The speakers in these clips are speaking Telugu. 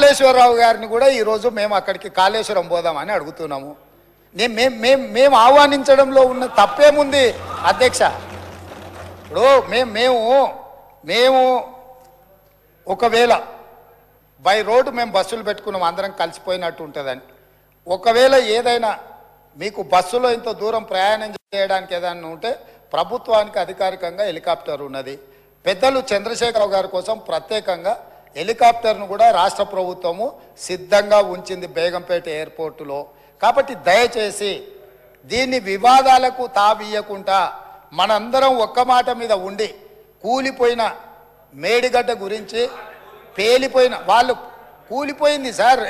కాళేశ్వరరావు గారిని కూడా ఈరోజు మేము అక్కడికి కాళేశ్వరం పోదామని అడుగుతున్నాము. మేము ఆహ్వానించడంలో ఉన్న తప్పేముంది అధ్యక్ష? ఇప్పుడు మేము ఒకవేళ బై రోడ్డు మేము బస్సులు పెట్టుకున్నాం, అందరం కలిసిపోయినట్టు ఉంటుందని. ఒకవేళ ఏదైనా మీకు బస్సులో ఇంత దూరం ప్రయాణం చేయడానికి ఏదైనా ఉంటే ప్రభుత్వానికి అధికారికంగా హెలికాప్టర్ ఉన్నది. పెద్దలు చంద్రశేఖరరావు గారి కోసం ప్రత్యేకంగా హెలికాప్టర్ను కూడా రాష్ట్ర ప్రభుత్వము సిద్ధంగా ఉంచింది బేగంపేట ఎయిర్పోర్టులో. కాబట్టి దయచేసి దీన్ని వివాదాలకు తావియకుండా మనందరం ఒక్క మాట మీద ఉండి కూలిపోయిన మేడిగడ్డ గురించి పేలిపోయిన వాళ్ళు కూలిపోయింది సార్.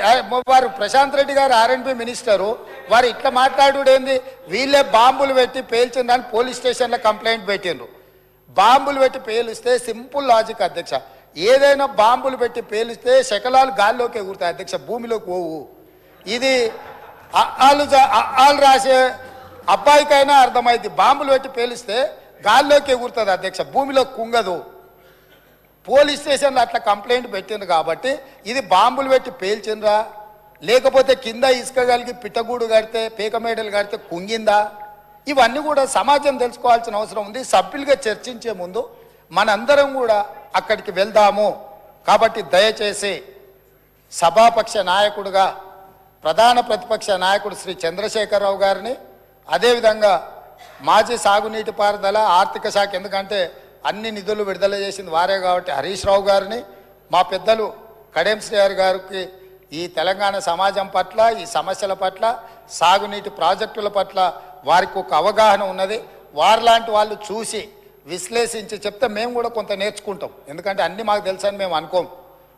వారు ప్రశాంత్ రెడ్డి గారు ఆర్ఎండ్బి మినిస్టరు, వారు ఇట్లా మాట్లాడుడేంది? వీళ్ళే బాంబులు పెట్టి పేల్చిందని పోలీస్ స్టేషన్లో కంప్లైంట్ పెట్టిండ్రు. బాంబులు పెట్టి పేలిస్తే సింపుల్ లాజిక్ అధ్యక్ష, ఏదైనా బాంబులు పెట్టి పేలిస్తే శకలాలు గాల్లోకి ఎగురుతాయి అధ్యక్ష, భూమిలోకి పోవు. ఇది వాళ్ళు రాసే అబ్బాయికైనా అర్థమైంది, బాంబులు పెట్టి పేలిస్తే గాల్లోకి ఎగురుతుంది అధ్యక్ష, భూమిలో కుంగదు. పోలీస్ స్టేషన్లో అట్లా కంప్లైంట్ పెట్టిండ్రు కాబట్టి ఇది బాంబులు పెట్టి పేల్చిండ్రా, లేకపోతే కింద ఇసుక కలిగి పిట్టగూడు కడితే పీకమేడలు కడితే కుంగిందా? ఇవన్నీ కూడా సమాజం తెలుసుకోవాల్సిన అవసరం ఉంది. సభ్యులుగా చర్చించే ముందు మనందరం కూడా అక్కడికి వెళ్దాము. కాబట్టి దయచేసి సభాపక్ష నాయకుడుగా ప్రధాన ప్రతిపక్ష నాయకుడు శ్రీ చంద్రశేఖరరావు గారిని, అదేవిధంగా మాజీ సాగునీటి పారుదల ఆర్థిక శాఖ, ఎందుకంటే అన్ని నిధులు విడుదల చేసింది వారే కాబట్టి హరీష్ రావు గారిని, మా పెద్దలు కడెం శ్రీహరి గారికి ఈ తెలంగాణ సమాజం పట్ల, ఈ సమస్యల పట్ల, సాగునీటి ప్రాజెక్టుల పట్ల వారికి ఒక అవగాహన ఉన్నది. వారిలాంటి వాళ్ళు చూసి విశ్లేషించి చెప్తే మేము కూడా కొంత నేర్చుకుంటాం. ఎందుకంటే అన్నీ మాకు తెలుసని మేము అనుకోం,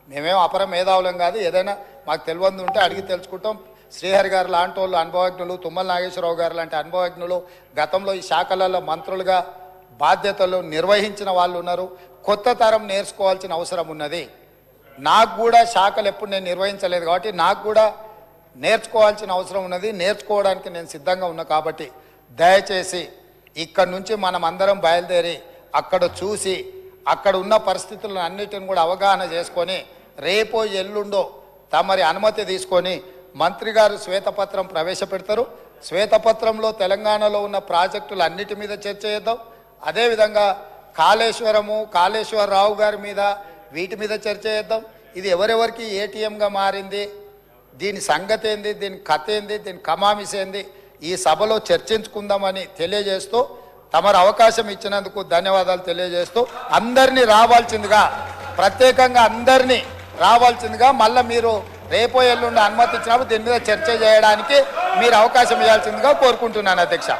మేమేం అపర మేధావులం కాదు. ఏదైనా మాకు తెలియదు ఉంటే అడిగి తెలుసుకుంటాం. శ్రీహరి గారు లాంటి వాళ్ళు అనుభవజ్ఞులు, తుమ్మల నాగేశ్వరరావు గారు లాంటి అనుభవజ్ఞులు, గతంలో ఈ శాఖలలో మంత్రులుగా బాధ్యతలు నిర్వహించిన వాళ్ళు ఉన్నారు. కొత్త తరం నేర్చుకోవాల్సిన అవసరం ఉన్నది. నాకు కూడా శాఖలు ఎప్పుడు నేను నిర్వహించలేదు కాబట్టి నాకు కూడా నేర్చుకోవాల్సిన అవసరం ఉన్నది. నేర్చుకోవడానికి నేను సిద్ధంగా ఉన్నా. కాబట్టి దయచేసి ఇక్కడ నుంచి మనం అందరం బయలుదేరి అక్కడ చూసి అక్కడ ఉన్న పరిస్థితులను అన్నిటిని కూడా అవగాహన చేసుకొని రేపో ఎల్లుండో తమరి అనుమతి తీసుకొని మంత్రి గారు శ్వేతపత్రం ప్రవేశపెడతారు. శ్వేతపత్రంలో తెలంగాణలో ఉన్న ప్రాజెక్టులు అన్నిటి మీద చర్చ చేద్దాం. అదేవిధంగా కాళేశ్వరరావు గారి మీద వీటి మీద చర్చ చేద్దాం. ఇది ఎవరెవరికి ఏటీఎంగా మారింది, దీని సంగతి ఏంది, దీని కథ ఏంది, దీని కమామిస్ ఏంది, ఈ సభలో చర్చించుకుందామని తెలియజేస్తూ తమరు అవకాశం ఇచ్చినందుకు ధన్యవాదాలు తెలియజేస్తూ అందరినీ రావాల్సిందిగా, ప్రత్యేకంగా అందరినీ రావాల్సిందిగా, మళ్ళీ మీరు రేపో ఎల్లుండి అనుమతి ఇచ్చినప్పుడు దీని మీద చర్చ చేయడానికి మీరు అవకాశం ఇవ్వాల్సిందిగా కోరుకుంటున్నాను అధ్యక్ష.